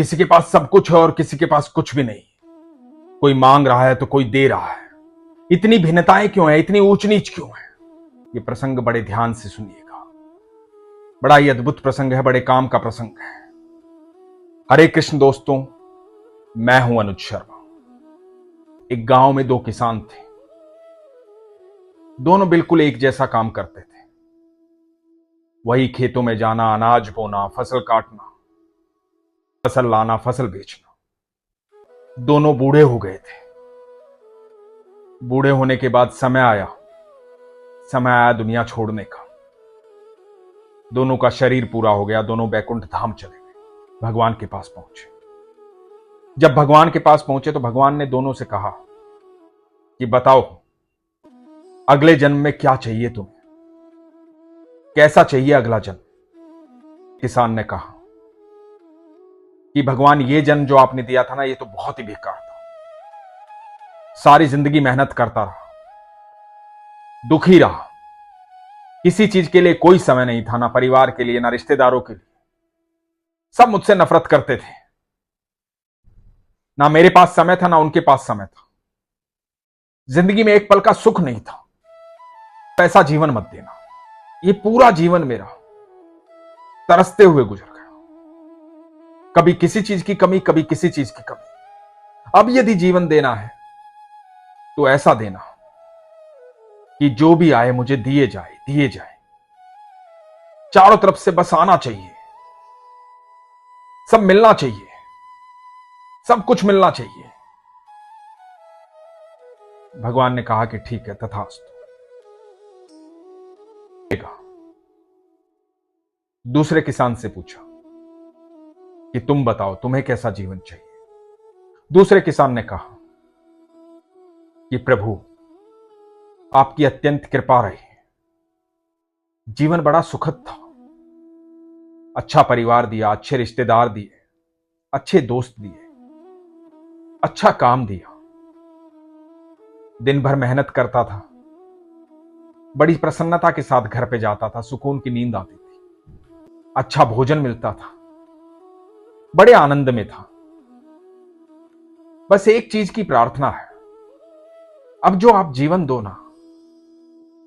किसी के पास सब कुछ है और किसी के पास कुछ भी नहीं। कोई मांग रहा है तो कोई दे रहा है। इतनी भिन्नताएं क्यों है, इतनी ऊंच नीच क्यों है? ये प्रसंग बड़े ध्यान से सुनिएगा। बड़ा ही अद्भुत प्रसंग है, बड़े काम का प्रसंग है। हरे कृष्ण दोस्तों, मैं हूं अनुज शर्मा। एक गांव में दो किसान थे। दोनों बिल्कुल एक जैसा काम करते थे। वही खेतों में जाना, अनाज बोना, फसल काटना, फसल लाना, फसल बेचना। दोनों बूढ़े हो गए थे। बूढ़े होने के बाद समय आया दुनिया छोड़ने का। दोनों का शरीर पूरा हो गया। दोनों बैकुंठ धाम चले गए, भगवान के पास पहुंचे। जब भगवान के पास पहुंचे तो भगवान ने दोनों से कहा कि बताओ, अगले जन्म में क्या चाहिए तुम्हें, कैसा चाहिए अगला जन्म? किसान ने कहा कि भगवान, ये जन्म जो आपने दिया था ना, ये तो बहुत ही बेकार था। सारी जिंदगी मेहनत करता रहा, दुखी रहा, किसी चीज के लिए कोई समय नहीं था, ना परिवार के लिए, ना रिश्तेदारों के लिए। सब मुझसे नफरत करते थे। ना मेरे पास समय था, ना उनके पास समय था। जिंदगी में एक पल का सुख नहीं था। ऐसा जीवन मत देना। ये पूरा जीवन मेरा तरसते हुए गुजर गया। कभी किसी चीज की कमी, कभी किसी चीज की कमी। अब यदि जीवन देना है तो ऐसा देना कि जो भी आए मुझे दिए जाए। चारों तरफ से बस आना चाहिए, सब मिलना चाहिए, सब कुछ मिलना चाहिए। भगवान ने कहा कि ठीक है, तथास्तु। दूसरे किसान से पूछा कि तुम बताओ, तुम्हें कैसा जीवन चाहिए? दूसरे किसान ने कहा कि प्रभु, आपकी अत्यंत कृपा रही। जीवन बड़ा सुखद था। अच्छा परिवार दिया, अच्छे रिश्तेदार दिए, अच्छे दोस्त दिए, अच्छा काम दिया। दिन भर मेहनत करता था, बड़ी प्रसन्नता के साथ घर पे जाता था, सुकून की नींद आती थी, अच्छा भोजन मिलता था, बड़े आनंद में था। बस एक चीज की प्रार्थना है, अब जो आप जीवन दो ना,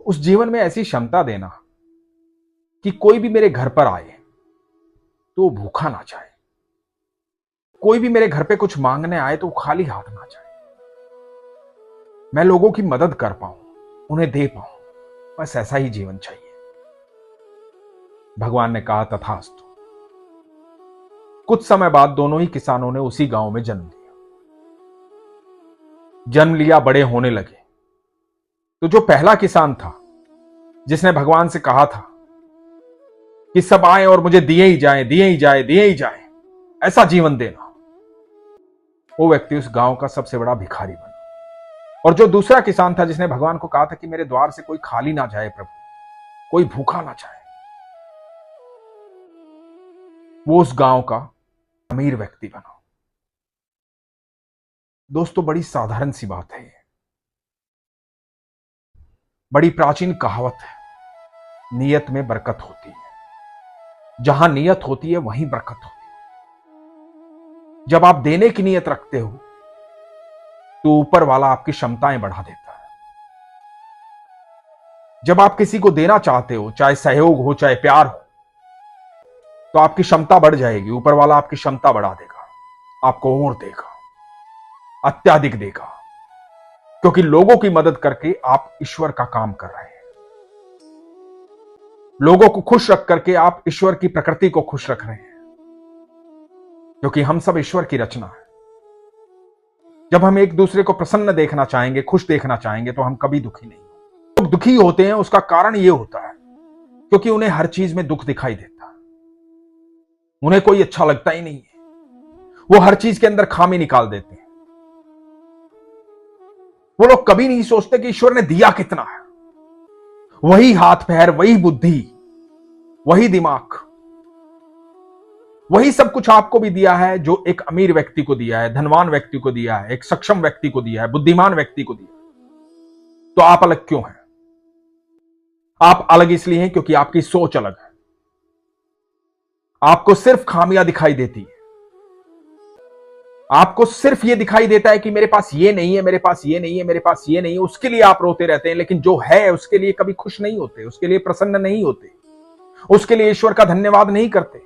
उस जीवन में ऐसी क्षमता देना कि कोई भी मेरे घर पर आए तो वो भूखा ना जाए। कोई भी मेरे घर पे कुछ मांगने आए तो वो खाली हाथ ना जाए। मैं लोगों की मदद कर पाऊं, उन्हें दे पाऊं। बस ऐसा ही जीवन चाहिए। भगवान ने कहा तथास्तु। कुछ समय बाद दोनों ही किसानों ने उसी गांव में जन्म लिया, बड़े होने लगे। तो जो पहला किसान था, जिसने भगवान से कहा था कि सब आए और मुझे दिए ही जाए, ऐसा जीवन देना, वो व्यक्ति उस गांव का सबसे बड़ा भिखारी बना। और जो दूसरा किसान था, जिसने भगवान को कहा था कि मेरे द्वार से कोई खाली ना जाए प्रभु, कोई भूखा ना जाए, वो उस गांव का अमीर व्यक्ति बना। दोस्तों, बड़ी साधारण सी बात है ये। बड़ी प्राचीन कहावत है, नियत में बरकत होती है। जहां नियत होती है वहीं बरकत होती है। जब आप देने की नियत रखते हो तो ऊपर वाला आपकी क्षमताएं बढ़ा देता है। जब आप किसी को देना चाहते हो, चाहे सहयोग हो, चाहे प्यार हो, तो आपकी क्षमता बढ़ जाएगी। ऊपर वाला आपकी क्षमता बढ़ा देगा, आपको और देगा, अत्याधिक देगा। क्योंकि लोगों की मदद करके आप ईश्वर का काम कर रहे हैं। लोगों को खुश रख करके आप ईश्वर की प्रकृति को खुश रख रहे हैं। क्योंकि हम सब ईश्वर की रचना है। जब हम एक दूसरे को प्रसन्न देखना चाहेंगे, खुश देखना चाहेंगे, तो हम कभी दुखी नहीं होंगे। लोग दुखी होते हैं, उसका कारण यह होता है क्योंकि उन्हें हर चीज में दुख दिखाई देता है। उन्हें कोई अच्छा लगता ही नहीं है। वो हर चीज के अंदर खामी निकाल देते हैं। वो लोग कभी नहीं सोचते कि ईश्वर ने दिया कितना है। वही हाथ पैर, वही बुद्धि, वही दिमाग, वही सब कुछ आपको भी दिया है जो एक अमीर व्यक्ति को दिया है, धनवान व्यक्ति को दिया है, एक सक्षम व्यक्ति को दिया है, बुद्धिमान व्यक्ति को दिया है। तो आप अलग क्यों हैं? आप अलग इसलिए हैं क्योंकि आपकी सोच अलग है। आपको सिर्फ खामियां दिखाई देती है। आपको सिर्फ ये दिखाई देता है कि मेरे पास ये नहीं है, मेरे पास ये नहीं है, मेरे पास ये नहीं है, उसके लिए आप रोते रहते हैं, लेकिन जो है उसके लिए कभी खुश नहीं होते, उसके लिए प्रसन्न नहीं होते, उसके लिए ईश्वर का धन्यवाद नहीं करते।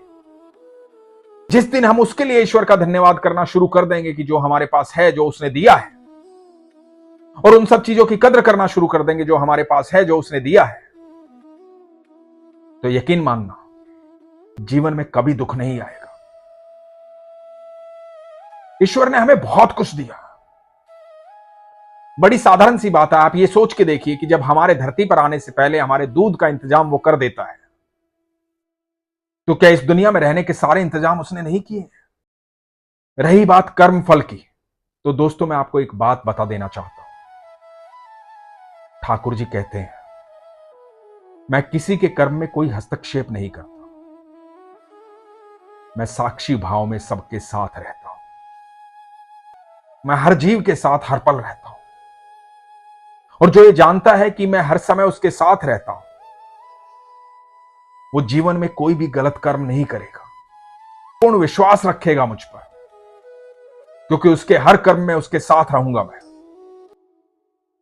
जिस दिन हम उसके लिए ईश्वर का धन्यवाद करना शुरू कर देंगे कि जो हमारे पास है, जो उसने दिया है, और उन सब चीजों की कद्र करना शुरू कर देंगे जो हमारे पास है, जो उसने दिया है, तो यकीन मानना जीवन में कभी दुख नहीं आएगा। ईश्वर ने हमें बहुत कुछ दिया। बड़ी साधारण सी बात है, आप ये सोच के देखिए कि जब हमारे धरती पर आने से पहले हमारे दूध का इंतजाम वो कर देता है, तो क्या इस दुनिया में रहने के सारे इंतजाम उसने नहीं किए? रही बात कर्म फल की, तो दोस्तों मैं आपको एक बात बता देना चाहता हूं। ठाकुर जी कहते हैं, मैं किसी के कर्म में कोई हस्तक्षेप नहीं करता, मैं साक्षी भाव में सबके साथ रहता हूं, मैं हर जीव के साथ हर पल रहता हूं, और जो ये जानता है कि मैं हर समय उसके साथ रहता हूं, वो जीवन में कोई भी गलत कर्म नहीं करेगा, पूर्ण विश्वास रखेगा मुझ पर, क्योंकि उसके हर कर्म में उसके साथ रहूंगा मैं।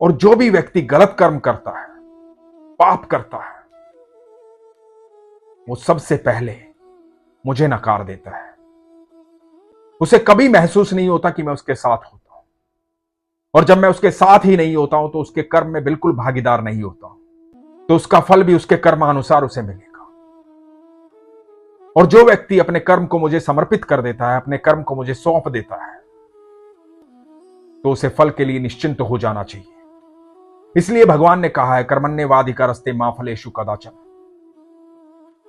और जो भी व्यक्ति गलत कर्म करता है, पाप करता है, वो सबसे पहले मुझे नकार देता है। उसे कभी महसूस नहीं होता कि मैं उसके साथ होता हूं, और जब मैं उसके साथ ही नहीं होता हूं तो उसके कर्म में बिल्कुल भागीदार नहीं होता हूं, तो उसका फल भी उसके कर्मानुसार उसे मिलेगा। और जो व्यक्ति अपने कर्म को मुझे समर्पित कर देता है, अपने कर्म को मुझे सौंप देता है, तो उसे फल के लिए निश्चिंत हो जाना चाहिए। इसलिए भगवान ने कहा है, कर्मण्येवाधिकारस्ते मा फलेषु कदाचन,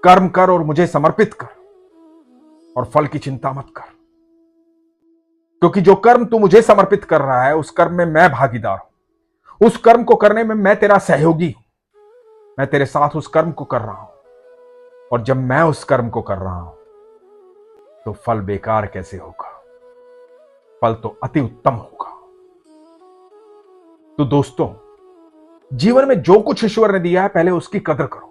कर्म कर और मुझे समर्पित कर, और फल की चिंता मत कर, क्योंकि जो कर्म तू मुझे समर्पित कर रहा है उस कर्म में मैं भागीदार हूं, उस कर्म को करने में मैं तेरा सहयोगी हूं, मैं तेरे साथ उस कर्म को कर रहा हूं। और जब मैं उस कर्म को कर रहा हूं तो फल बेकार कैसे होगा, फल तो अति उत्तम होगा। तो दोस्तों, जीवन में जो कुछ ईश्वर ने दिया है, पहले उसकी कदर करो।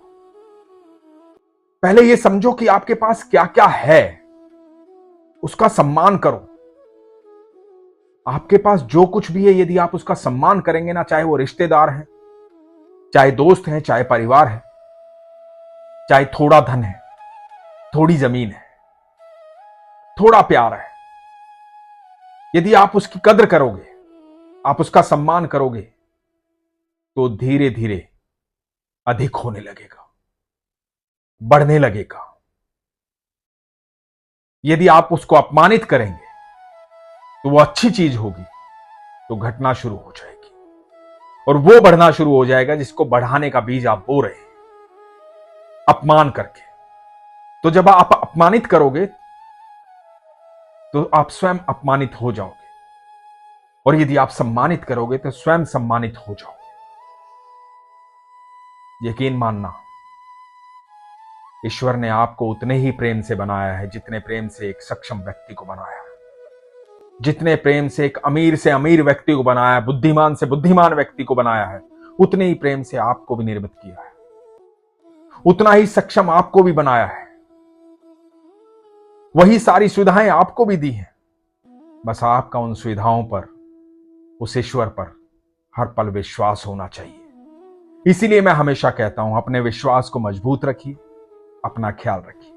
पहले यह समझो कि आपके पास क्या क्या है, उसका सम्मान करो। आपके पास जो कुछ भी है, यदि आप उसका सम्मान करेंगे ना, चाहे वो रिश्तेदार हैं, चाहे दोस्त हैं, चाहे परिवार है, चाहे थोड़ा धन है, थोड़ी जमीन है, थोड़ा प्यार है, यदि आप उसकी कद्र करोगे, आप उसका सम्मान करोगे, तो धीरे धीरे अधिक होने लगेगा, बढ़ने लगेगा। यदि आप उसको अपमानित करेंगे तो वो अच्छी चीज होगी तो घटना शुरू हो जाएगी, और वो बढ़ना शुरू हो जाएगा जिसको बढ़ाने का बीज आप बो रहे हैं अपमान करके। तो जब आप अपमानित करोगे तो आप स्वयं अपमानित हो जाओगे, और यदि आप सम्मानित करोगे तो स्वयं सम्मानित हो जाओगे। यकीन मानना, ईश्वर ने आपको उतने ही प्रेम से बनाया है जितने प्रेम से एक सक्षम व्यक्ति को बनाया है, जितने प्रेम से एक अमीर से अमीर व्यक्ति को बनाया है, बुद्धिमान से बुद्धिमान व्यक्ति को बनाया है, उतने ही प्रेम से आपको भी निर्मित किया है, उतना ही सक्षम आपको भी बनाया है, वही सारी सुविधाएं आपको भी दी हैं। बस आपका उन सुविधाओं पर, उस ईश्वर पर हर पल विश्वास होना चाहिए। इसीलिए मैं हमेशा कहता हूं, अपने विश्वास को मजबूत रखिए, अपना ख्याल रखिए।